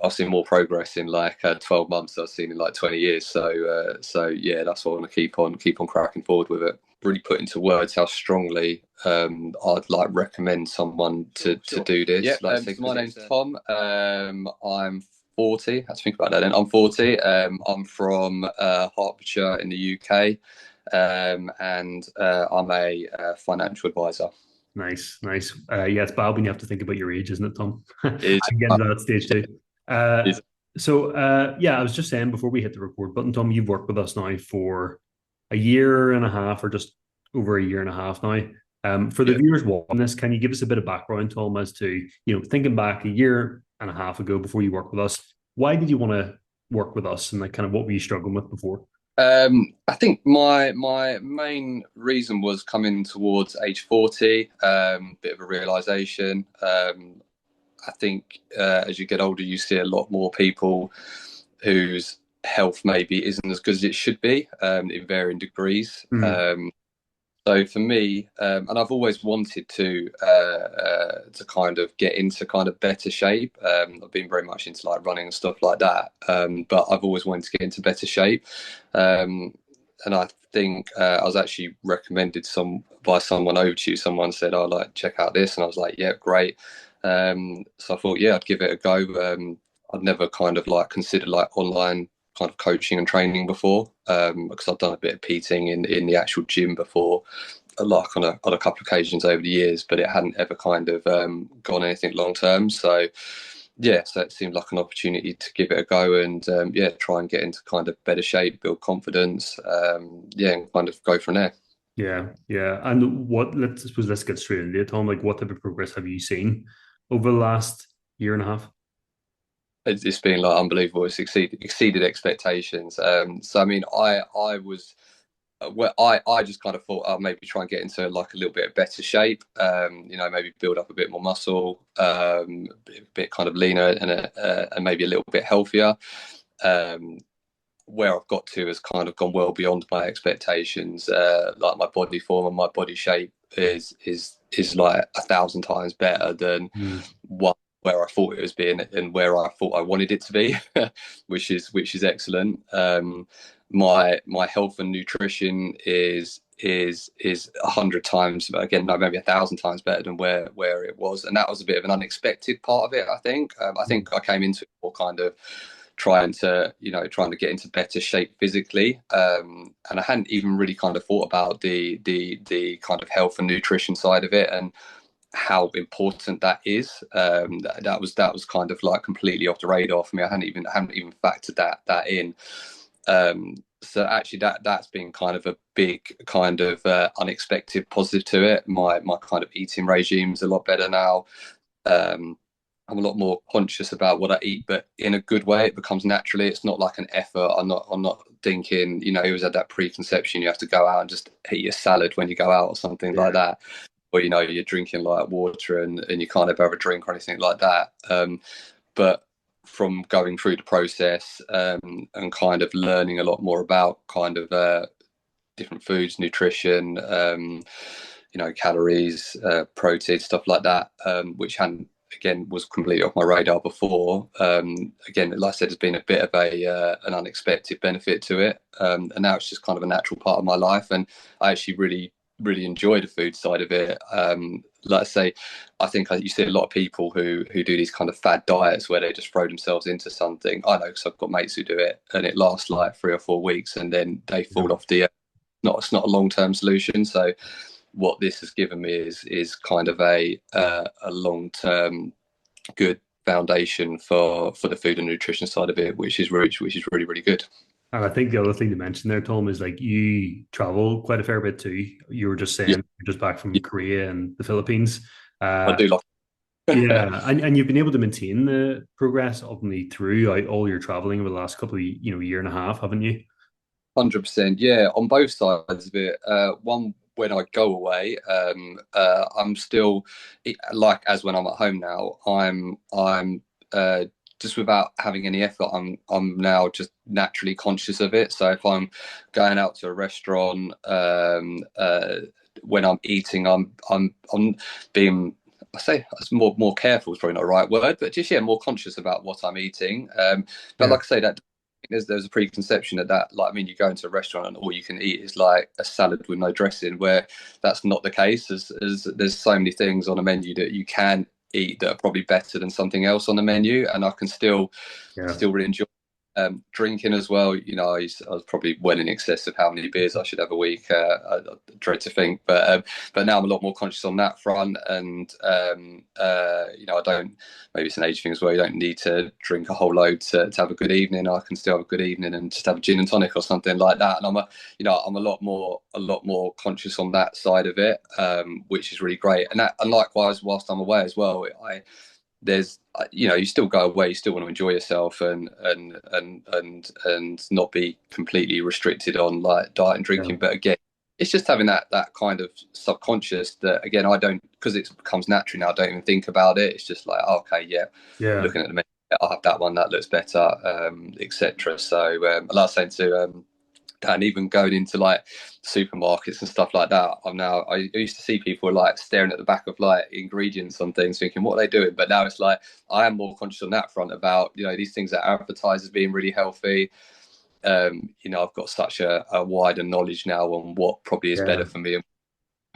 I've seen more progress in like 12 months than I've seen in like 20 years. So yeah, that's what I want to keep on cracking forward with it. Really put into words how strongly I'd like recommend someone to do this. Yeah, like, so my name's Tom. I'm 40. I have to think about that then. I'm 40. I'm from Hertfordshire in the UK, and I'm a financial advisor. Nice, nice. Yeah, it's bad when you have to think about your age, isn't it, Tom? I'm Is getting to that stage too. Uh, is yeah, I was just saying before we hit the record button, Tom, you've worked with us now for a year and a half, or just over a year and a half now. For the yeah. viewers watching this, can you give us a bit of background, Tom, as to thinking back a year and a half ago before you worked with us? Why did you want to work with us, and like kind of what were you struggling with before? I think my main reason was coming towards age 40, bit of a realization. I think as you get older, you see a lot more people whose health maybe isn't as good as it should be, in varying degrees. Mm, So for me, and I've always wanted to kind of get into kind of better shape. I've been very much into like running and stuff like that, but I've always wanted to get into better shape. Um, and I think I was actually recommended by someone over to you. Someone said, "Oh, like check out this," and I was like, "Yeah, great." So I thought, yeah, I'd give it a go. I'd never kind of like considered like online kind of coaching and training before, because I've done a bit of PTing in the actual gym before, like on a couple of occasions over the years, but it hadn't ever kind of gone anything long term. So yeah, so it seemed like an opportunity to give it a go and yeah, try and get into kind of better shape, build confidence, yeah, and kind of go from there. yeah, yeah. And let's suppose let's get straight into it, Tom. Like, what type of progress have you seen over the last year and a half? It's been like unbelievable. It's exceeded expectations. So I mean, I was well, I just kind of thought I'll maybe try and get into like a little bit of better shape. Maybe build up a bit more muscle, a bit kind of leaner and maybe a little bit healthier. Um, where I've got to has kind of gone well beyond my expectations. Like my body form and my body shape is like 1,000 times better than Mm. what where I thought it was being and where I thought I wanted it to be, which is excellent. My health and nutrition is 100 times, again, no, maybe 1,000 times better than where it was, and that was a bit of an unexpected part of it. I think I came into it more kind of trying to get into better shape physically, and I hadn't even really kind of thought about the kind of health and nutrition side of it and how important that is. That was kind of like completely off the radar for me. I hadn't even factored that in. So actually, that's been kind of a big kind of unexpected positive to it. My kind of eating regime's a lot better now. Um, I'm a lot more conscious about what I eat, but in a good way. It becomes naturally. It's not like an effort. I'm not thinking. You always had that preconception. You have to go out and just eat your salad when you go out or something like Yeah. that, or you're drinking like water and you can't ever have a drink or anything like that. But from going through the process, and kind of learning a lot more about kind of different foods, nutrition, calories, protein, stuff like that, which hadn't again was completely off my radar before. Again, like I said, has been a bit of an unexpected benefit to it, and now it's just kind of a natural part of my life, and I actually really enjoy the food side of it. Like I say, I think you see a lot of people who do these kind of fad diets where they just throw themselves into something. I know because I've got mates who do it, and it lasts like 3 or 4 weeks, and then they fall off the. Not it's not a long term solution. So what this has given me is kind of a long term good foundation for the food and nutrition side of it, which is really good. And I think the other thing to mention there, Tom, is like you travel quite a fair bit too. You were just saying Yeah, you're just back from yeah, Korea and the Philippines. I Uh, do like. yeah, and you've been able to maintain the progress ultimately through all your traveling over the last couple of year and a half, haven't you? 100%, yeah, on both sides of it. One, when I go away, I'm still like as when I'm at home now. I'm just without having any effort. I'm now just naturally conscious of it. So if I'm going out to a restaurant, when I'm eating, I'm being I say it's more careful is probably not the right word, but just more conscious about what I'm eating. But Yeah. like I say, that there's a preconception that like, I mean, you go into a restaurant and all you can eat is like a salad with no dressing, where that's not the case. As there's so many things on a menu that you can eat that are probably better than something else on the menu, and I can Yeah. still really enjoy. Drinking as well, I was probably well in excess of how many beers I should have a week. I dread to think, but now I'm a lot more conscious on that front, and I don't. Maybe it's an age thing as well. You don't need to drink a whole load to have a good evening. I can still have a good evening and just have a gin and tonic or something like that. And I'm a lot more conscious on that side of it, which is really great. And likewise, whilst I'm away as well, there's you still go away, you still want to enjoy yourself and not be completely restricted on like diet and Yeah. drinking, but again it's just having that kind of subconscious that, again, I don't, because it becomes natural now, I don't even think about it. It's just like, oh, okay, yeah, Yeah. looking at the menu, I'll have that one, that looks better, etc. So like I was saying to and even going into like supermarkets and stuff like that, I used to see people like staring at the back of like ingredients on things thinking what are they doing, but now it's like I am more conscious on that front about these things that are advertised as being really healthy. I've got such a wider knowledge now on what probably is better Yeah. for me.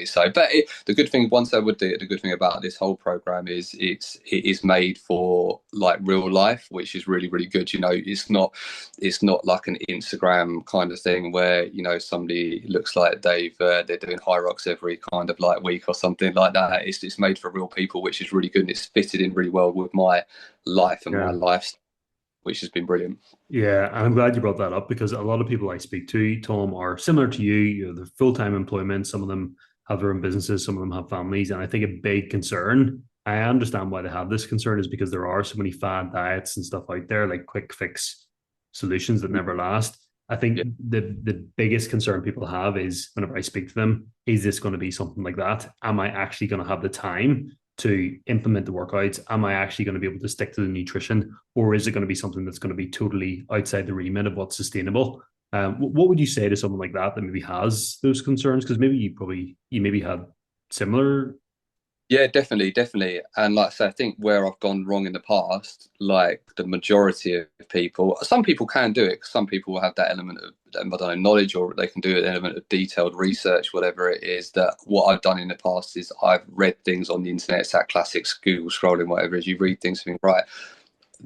So, but the good thing, once I would do it, the good thing about this whole program is it is made for like real life, which is really, really good. It's not like an Instagram kind of thing where somebody looks like they're doing high rocks every kind of like week or something like that. It's made for real people, which is really good, and it's fitted in really well with my life and my Yeah. lifestyle, which has been brilliant. Yeah, and I'm glad you brought that up because a lot of people I speak to, Tom, are similar to you. They're full-time employment. Some of them have their own businesses. Some of them have families. And I think a big concern, I understand why they have this concern, is because there are so many fad diets and stuff out there, like quick fix solutions that never last. I Yeah, think the biggest concern people have is whenever I speak to them, is this going to be something like that? Am I actually going to have the time to implement the workouts? Am I actually going to be able to stick to the nutrition, or is it going to be something that's going to be totally outside the remit of what's sustainable? What would you say to someone like that maybe has those concerns? Because maybe you maybe had similar. yeah, definitely. And like I say, I think where I've gone wrong in the past, like the majority of people, some people can do it. Some people will have that element of, I don't know, knowledge, or they can do an element of detailed research, whatever it is. That what I've done in the past is I've read things on the internet. It's that classic Google scrolling, whatever it is. You read things and think, right,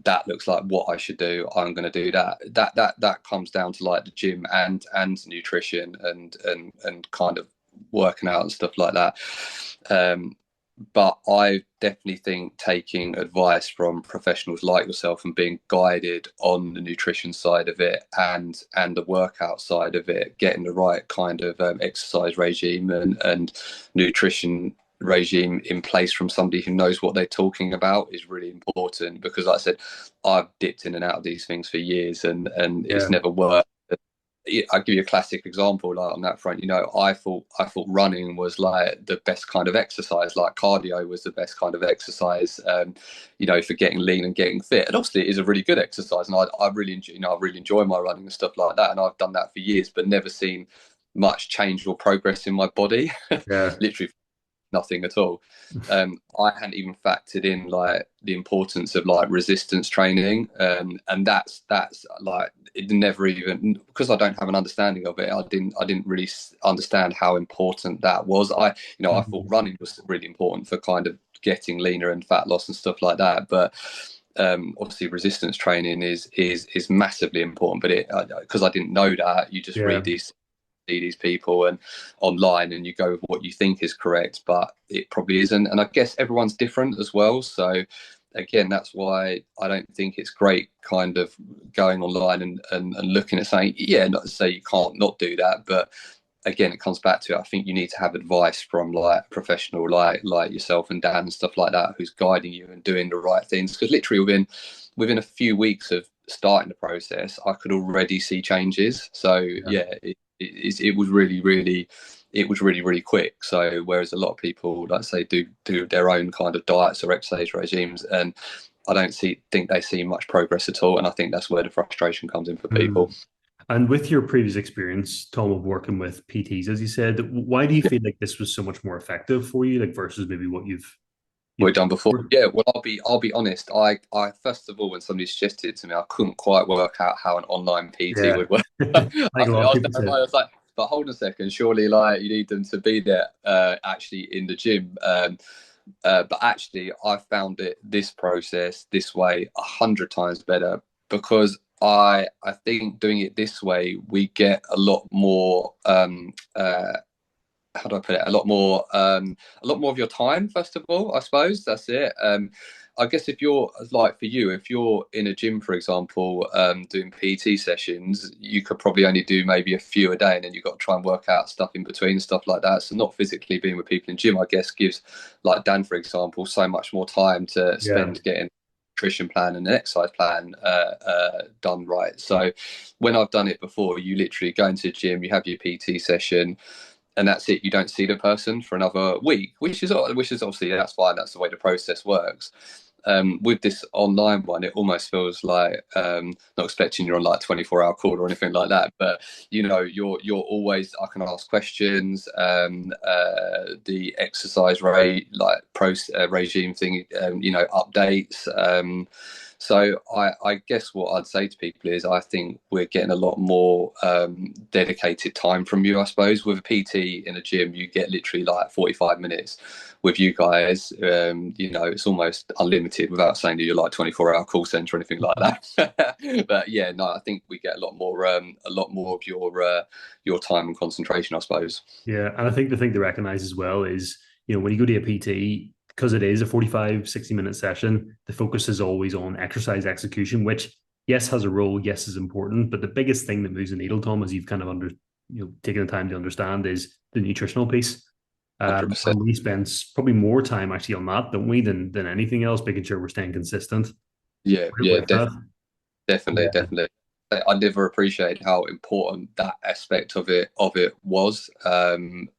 that looks like what I should do. I'm going to do that. That comes down to like the gym and nutrition and kind of working out and stuff like that. But I definitely think taking advice from professionals like yourself and being guided on the nutrition side of it and the workout side of it, getting the right kind of exercise regime and nutrition regime in place from somebody who knows what they're talking about is really important, because like I said, I've dipped in and out of these things for years and it's Yeah. never worked. I'll give you a classic example, like on that front. I thought running was like the best kind of exercise, like cardio was the best kind of exercise, for getting lean and getting fit. And obviously, it is a really good exercise, and I really enjoy, I really enjoy my running and stuff like that. And I've done that for years, but never seen much change or progress in my body. Yeah. Literally nothing at all. I hadn't even factored in like the importance of like resistance training, and that's like it never even, because I don't have an understanding of it. I didn't really understand how important that was. I thought Mhm. running was really important for kind of getting leaner and fat loss and stuff like that, but obviously resistance training is massively important. But it because I didn't know that, you just Yeah. read these people and online, and you go with what you think is correct, but it probably isn't. And I guess everyone's different as well, so again, that's why I don't think it's great kind of going online and looking at saying, yeah, not to say you can't not do that, but again, it comes back to it. I think you need to have advice from like a professional like yourself and Dan and stuff like that, who's guiding you and doing the right things, because literally within a few weeks of starting the process, I could already see changes. So Yeah. yeah, it was really quick. So whereas a lot of people, like say, do their own kind of diets or exercise regimes, and I don't think they see much progress at all. And I think that's where the frustration comes in for people. Mm. And with your previous experience, Tom, of working with PTs, as you said, why do you feel like this was so much more effective for you, like versus maybe what you've? You've we've done before. Yeah, well, I'll be honest. I first of all, when somebody suggested it to me, I couldn't quite work out how an online PT yeah, would work. I like a lot of was people said. terrified. I was like, but hold on a second, surely like you need them to be there actually in the gym. But actually, I found it this process this way 100 times better because I think doing it this way we get a lot more how do I put it? A lot more of your time. First of all, I suppose that's it. I guess if you're like for you, if you're in a gym, for example, doing PT sessions, you could probably only do maybe a few a day, and then you've got to try and work out stuff in between, stuff like that. So not physically being with people in gym, I guess, gives like Dan, for example, so much more time to Yeah, spend getting nutrition plan and an exercise plan done right. So when I've done it before, you literally go into the gym, you have your PT session, and that's it. You don't see the person for another week, which is obviously that's fine. That's the way the process works. With this online one, it almost feels like not expecting you're on like 24-hour call or anything like that, but you're always I can ask questions. The exercise rate like regime thing, updates. So I guess what I'd say to people is I think we're getting a lot more dedicated time from you. I suppose with a PT in a gym, you get literally like 45 minutes. With you guys, it's almost unlimited without saying that you're like 24-hour call center or anything like that. But yeah, no, I think we get a lot more of your time and concentration, I suppose. yeah. And I think the thing to recognize as well is, when you go to a PT, because it is a 45, 60-minute session, the focus is always on exercise execution, which, yes, has a role, yes, is important. But the biggest thing that moves the needle, Tom, as you've kind of taken the time to understand, is the nutritional piece. 100%. And we spend probably more time actually on that, don't we, than anything else, making sure we're staying consistent Yeah, yeah, with that. definitely, Yeah, definitely. I never appreciated how important that aspect of it was, and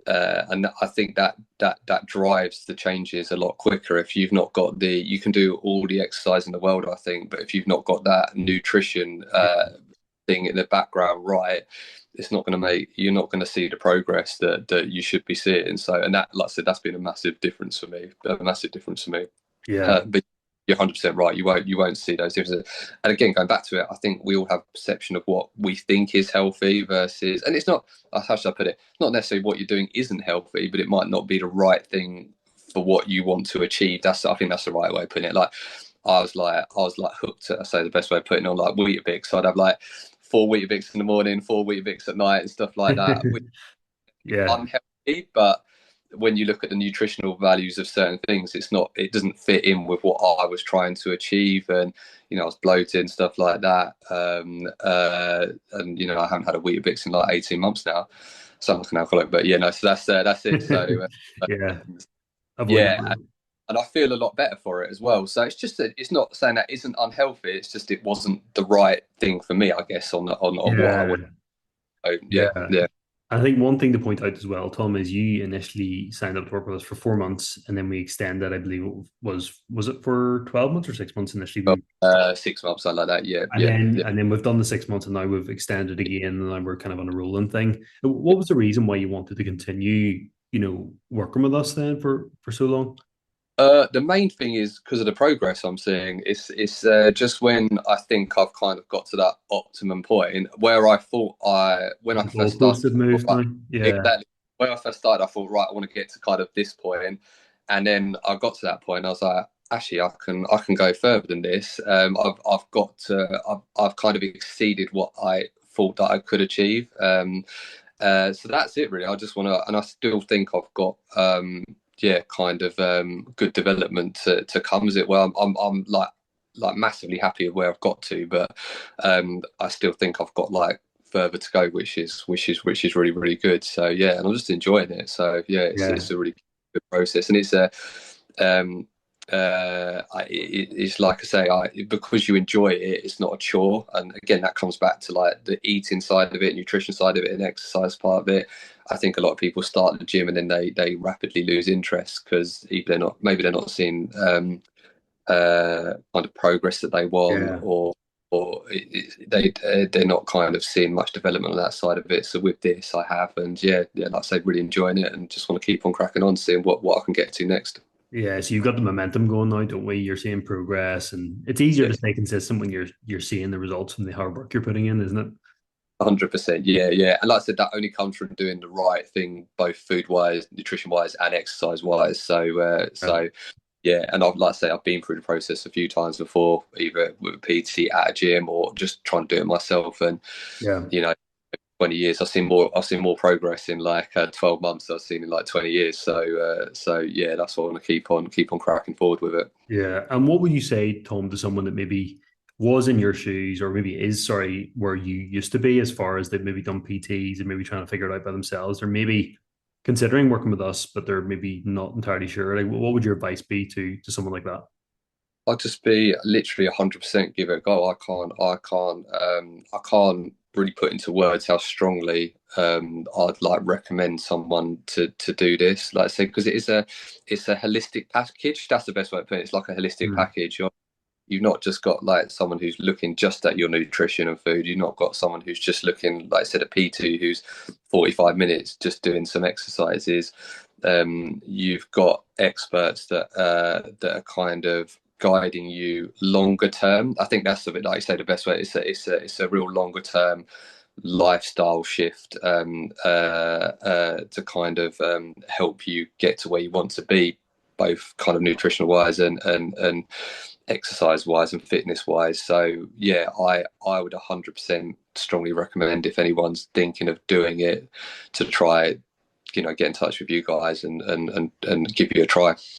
I think that drives the changes a lot quicker. If you've not got you can do all the exercise in the world, I think, but if you've not got that nutrition thing in the background right, it's not going to you're not going to see the progress that you should be seeing. So, and that, like I said, that's been a massive difference for me, a massive difference for me. yeah, But you're 100% right. You won't see those differences. And again, going back to it, I think we all have a perception of what we think is healthy versus, and it's not. How should I put it? Not necessarily what you're doing isn't healthy, but it might not be the right thing for what you want to achieve. I think that's the right way of putting it. Like I was like hooked. I say the best way of putting it on like Weetabix. So I'd have like 4 Weetabix in the morning, 4 Weetabix at night, and stuff like that. yeah. Unhealthy, but when you look at the nutritional values of certain things, it doesn't fit in with what I was trying to achieve, and I was bloated and stuff like that. And I haven't had a Weetabix in like 18 months now, so I'm like an alcoholic. But yeah, no, so that's it. So Yeah, avoid yeah, that. and I feel a lot better for it as well. So it's just that it's not saying that isn't unhealthy. It's just it wasn't the right thing for me, I guess, on what I Yeah, would. So, yeah, yeah. yeah. I think one thing to point out as well, Tom, is you initially signed up to work with us for 4 months, and then we extended. I believe was it for 12 months or 6 months initially? 6 months, something like that. Yeah, And yeah, then yeah. and then we've done the 6 months, and now we've extended again, and now we're kind of on a rolling thing. What was the reason why you wanted to continue, working with us then for so long? The main thing is because of the progress I'm seeing. It's just when I think I've kind of got to that optimum point where I thought when I The first started, goalposts have moved right, now. Yeah. exactly when I first started, I thought right, I want to get to kind of this point, and then I got to that point. And I was like, actually, I can go further than this. I've kind of exceeded what I thought that I could achieve. So that's it really. I just want to, and I still think I've got yeah, kind of good development to come as it. Well, I'm like massively happy with where I've got to, but I still think I've got like further to go, which is really really good. So yeah, and I'm just enjoying it. So yeah, Yeah. it's a really good process, and it's a um, it's like I say, because you enjoy it, it's not a chore. And again, that comes back to like the eating side of it, nutrition side of it, and exercise part of it. I think a lot of people start the gym and then they rapidly lose interest because maybe they're not seeing kind of progress that they want, Yeah. or or they're not kind of seeing much development on that side of it. So with this, I have, and yeah, like I say, really enjoying it, and just want to keep on cracking on, seeing what I can get to next. Yeah, so you've got the momentum going now, don't we? You're seeing progress, and it's easier Yeah, to stay consistent when you're seeing the results from the hard work you're putting in, isn't it? 100%. Yeah. And like I said, that only comes from doing the right thing, both food wise, nutrition wise, and exercise wise. Yeah. So yeah, and I've, like I say, I've been through the process a few times before, either with a PT at a gym or just trying to do it myself. And Yeah. you know, 20 years, I've seen more progress in like 12 months than I've seen in like 20 years. So yeah, that's why I want to keep on cracking forward with it. Yeah. And what would you say, Tom, to someone that maybe was in your shoes or maybe is, sorry, where you used to be as far as they've maybe done PTs and maybe trying to figure it out by themselves or maybe considering working with us, but they're maybe not entirely sure? Like, what would your advice be to someone like that? I'd just be literally 100% give it a go. I can't really put into words how strongly I'd like recommend someone to do this. Like I said, because it's a holistic package. That's the best way to put it. It's like a holistic Mm. package. You've not just got like someone who's looking just at your nutrition and food. You've not got someone who's just looking, like I said, a P2 who's 45 minutes just doing some exercises. You've got experts that are kind of guiding you longer term. I think that's a bit like you say the best way. It's a real longer term lifestyle shift to kind of help you get to where you want to be, both kind of nutritional wise and exercise wise and fitness wise. So yeah, I would 100% strongly recommend if anyone's thinking of doing it to try, get in touch with you guys and give you a try.